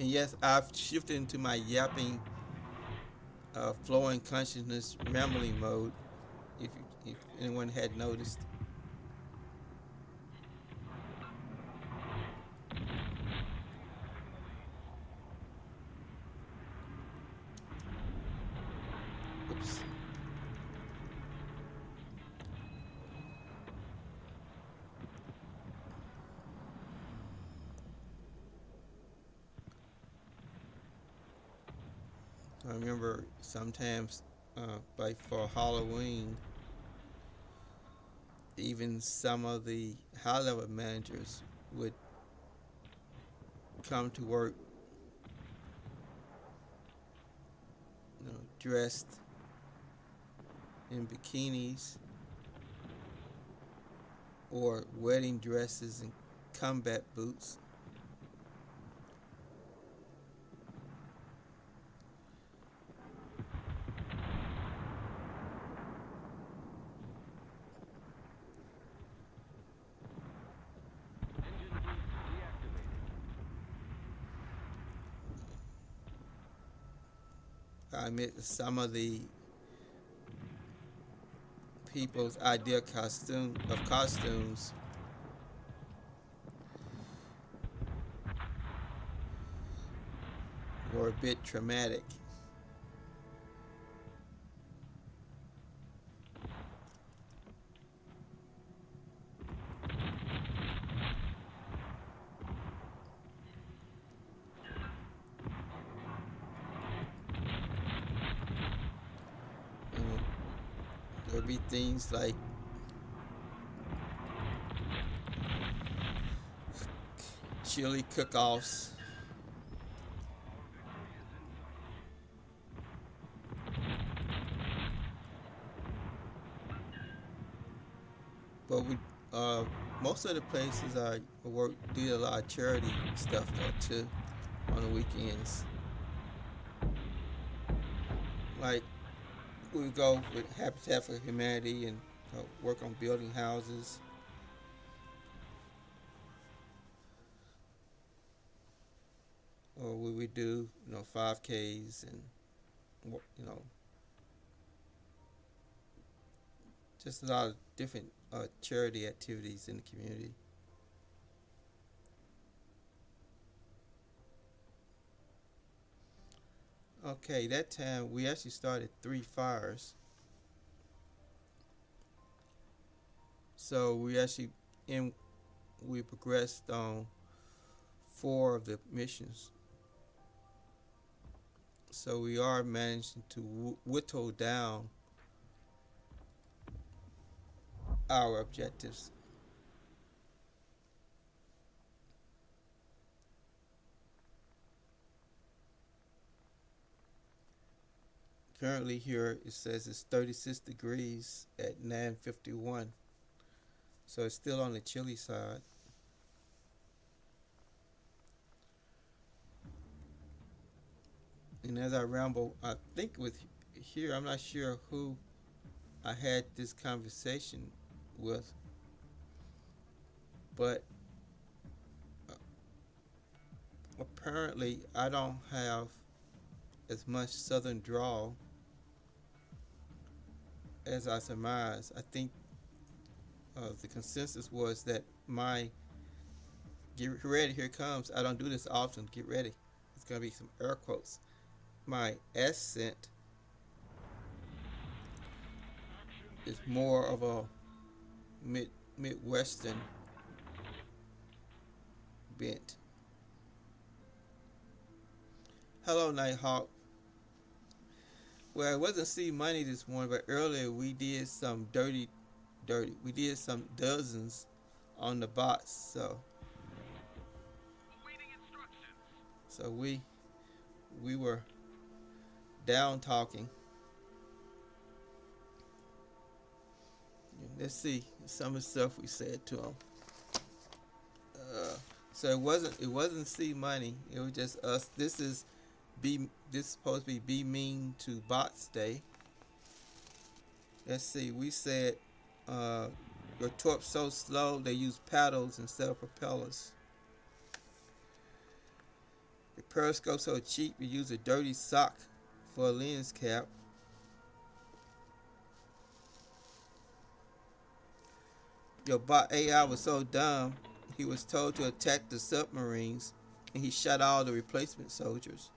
And yes, I've shifted into my yapping, flowing consciousness rambling mode. If anyone had noticed, oops. I remember sometimes, like for Halloween, even some of the high-level managers would come to work, dressed in bikinis or wedding dresses and combat boots. I admit some of the people's idea costumes were a bit traumatic. And there'd be things like chili cook-offs, but we uh, most of the places I work did a lot of charity stuff though too on the weekends. Like we would go with Habitat for Humanity and work on building houses, or we would do 5Ks and you know just a lot of different charity activities in the community. Okay, that time we actually started 3 fires, so in we progressed on 4 of the missions. So we are managing to whittle down our objectives. Currently here it says it's 36 degrees at 9:51, so it's still on the chilly side. And as I ramble, I think with here, I'm not sure who I had this conversation with, but apparently I don't have as much southern drawl as I surmised. I think the consensus was that my get ready, here it comes. I don't do this often. Get ready. It's gonna be some air quotes. My accent is more of a midwestern bent. Hello, Nighthawk. Well, it wasn't C Money this morning, but earlier we did some dirty. We did some dozens on the bots, so we were down talking. Let's see some of the stuff we said to him. Uh, so it wasn't C Money. It was just us. This is supposed to be mean to bots day. Let's see. We said uh, your torps so slow they use paddles instead of propellers. The periscope so cheap you use a dirty sock for a lens cap. Your bot AI was so dumb, he was told to attack the submarines, and he shot all the replacement soldiers.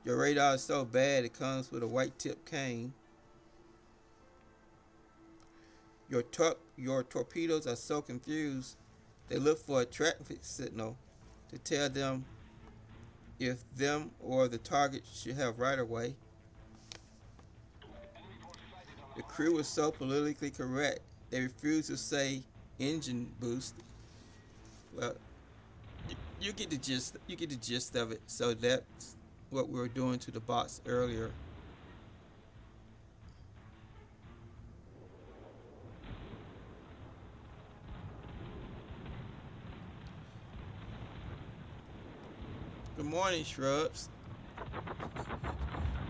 Your radar is so bad it comes with a white tip cane. Your torpedoes are so confused, they look for a traffic signal to tell them if them or the target should have right of way. The crew was so politically correct, they refused to say engine boost. Well, you get the gist. You get the gist of it. So that's what we were doing to the bots earlier. Good morning, Shrubs.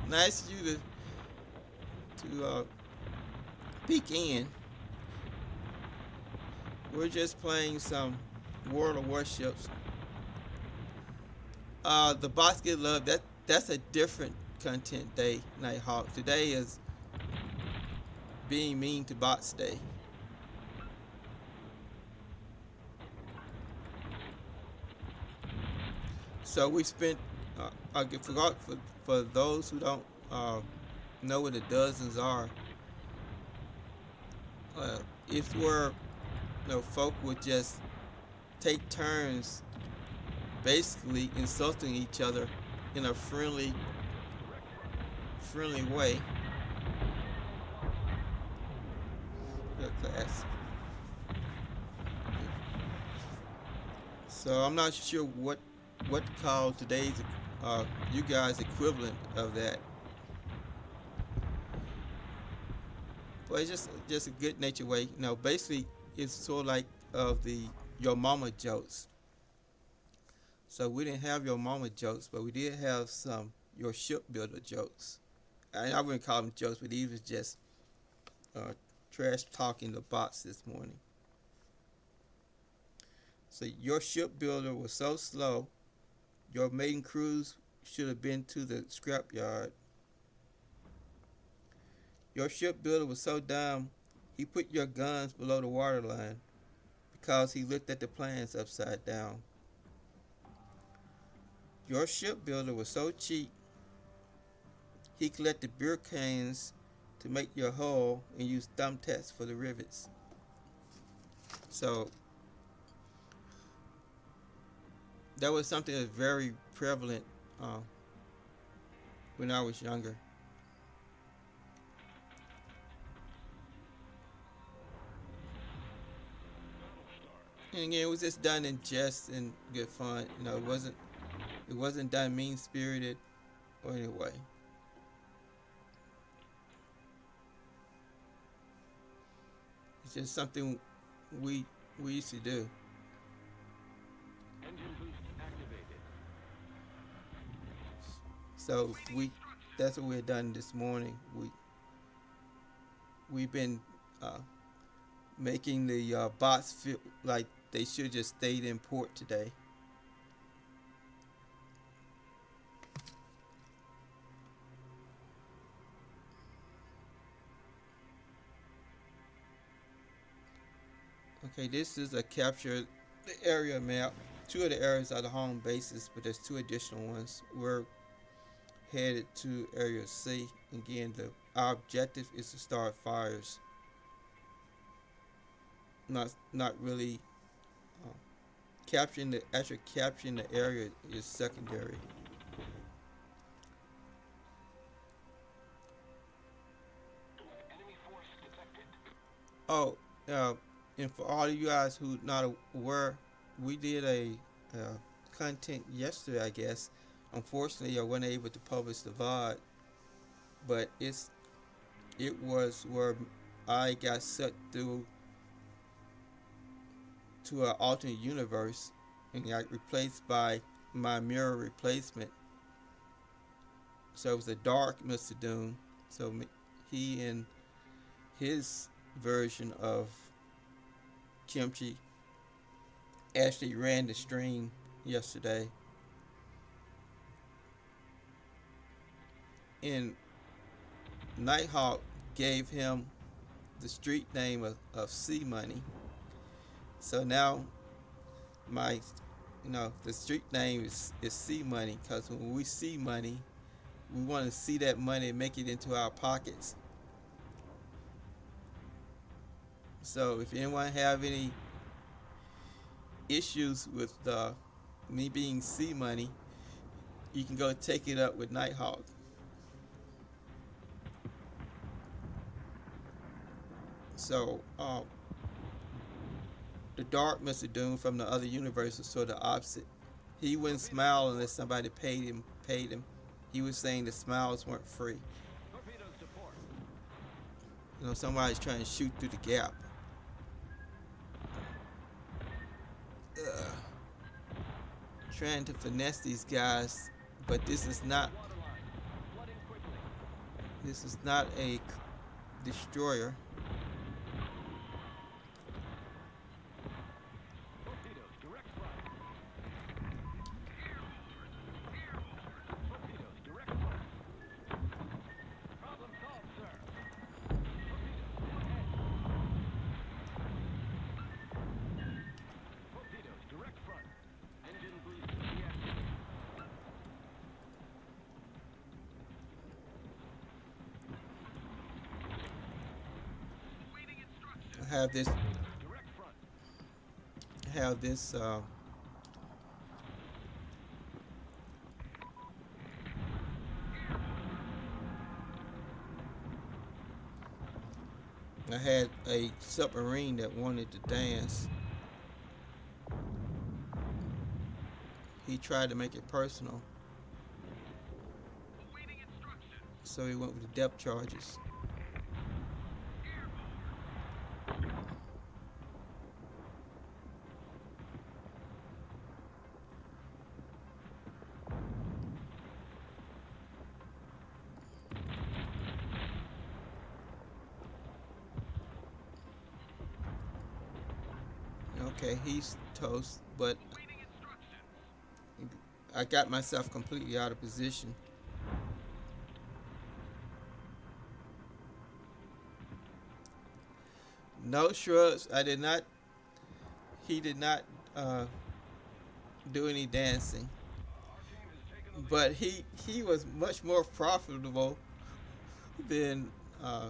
Nice of you to peek in. We're just playing some World of Warships. The bots get love. That's a different content day, Nighthawk. Today is being mean to bots day. So we spent. I forgot for those who don't know what the dozens are. Uh, if where folk would just take turns, basically insulting each other in a friendly way. Good class. So I'm not sure what to call today's you guys equivalent of that. But it's just a good natured way. Basically it's sort of like of the your mama jokes. So we didn't have your mama jokes, but we did have some your shipbuilder jokes. I wouldn't call them jokes, but these was just uh, trash talking the bots this morning. So your shipbuilder was so slow, your maiden cruise should have been to the scrapyard. Your shipbuilder was so dumb, he put your guns below the waterline because he looked at the plans upside down. Your shipbuilder was so cheap, he collected beer cans to make your hull and used thumbtacks for the rivets. So that was something that's very prevalent uh, when I was younger. And again, it was just done in jest and good fun. It wasn't done mean spirited or anyway. It's just something we used to do. So that's what we had done this morning. We've been uh, making the bots feel like they should just stayed in port today. Okay, this is a capture the area map. Two of the areas are the home bases, but there's two additional ones. We're headed to Area C. Again, our objective is to start fires. Not really uh, capturing the area is secondary. Oh, and for all of you guys who not aware, we did a content yesterday, I guess. Unfortunately, I wasn't able to publish the VOD, but it was where I got sucked through to an alternate universe and got replaced by my mirror replacement. So it was a dark Mr. Doom. So he and his version of Kimchi actually ran the stream yesterday, and Nighthawk gave him the street name of C Money. So now my, the street name is C Money because when we see money, we want to see that money and make it into our pockets. So if anyone have any issues with me being C Money, you can go take it up with Nighthawk. So the Dark Mr. Doom from the other universe was sort of opposite. He wouldn't smile unless somebody paid him. Paid him. He was saying the smiles weren't free. Somebody's trying to shoot through the gap. Ugh. Trying to finesse these guys, but this is not. This is not a destroyer. Have this have this I had a submarine that wanted to dance. He tried to make it personal, so he went with the depth charges. Okay, he's toast, but I got myself completely out of position. No shrugs. I did not. He did not uh, do any dancing, but he was much more profitable than uh,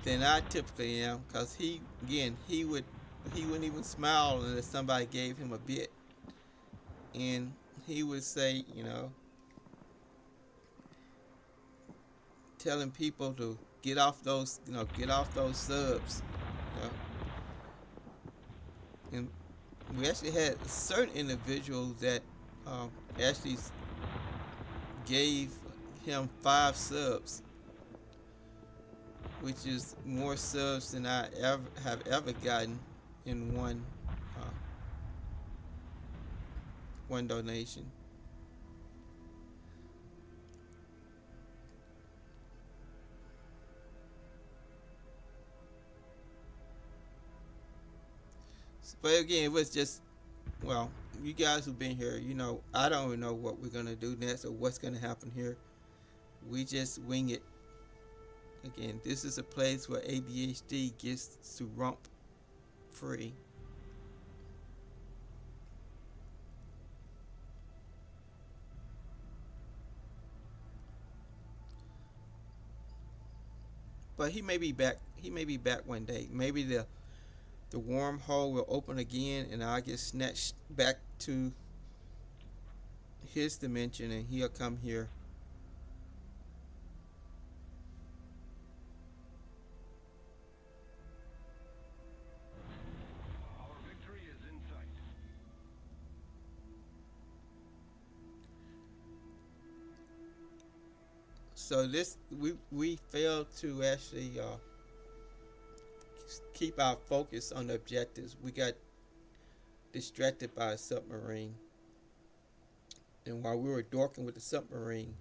than I typically am. Cause he wouldn't even smile unless somebody gave him a bit, and he would say, telling people to get off those subs. You know? And we actually had certain individuals that actually gave him 5 subs, which is more subs than I ever gotten in uh, one donation. But again, it was just, well, you guys who've been here, I don't even know what we're gonna do next or what's gonna happen here. We just wing it. Again, this is a place where ADHD gets to romp free. But he may be back. He may be back one day. Maybe the wormhole will open again, and I'll get snatched back to his dimension, and he'll come here. So this we failed to actually keep our focus on the objectives. We got distracted by a submarine, and while we were dorking with the submarine,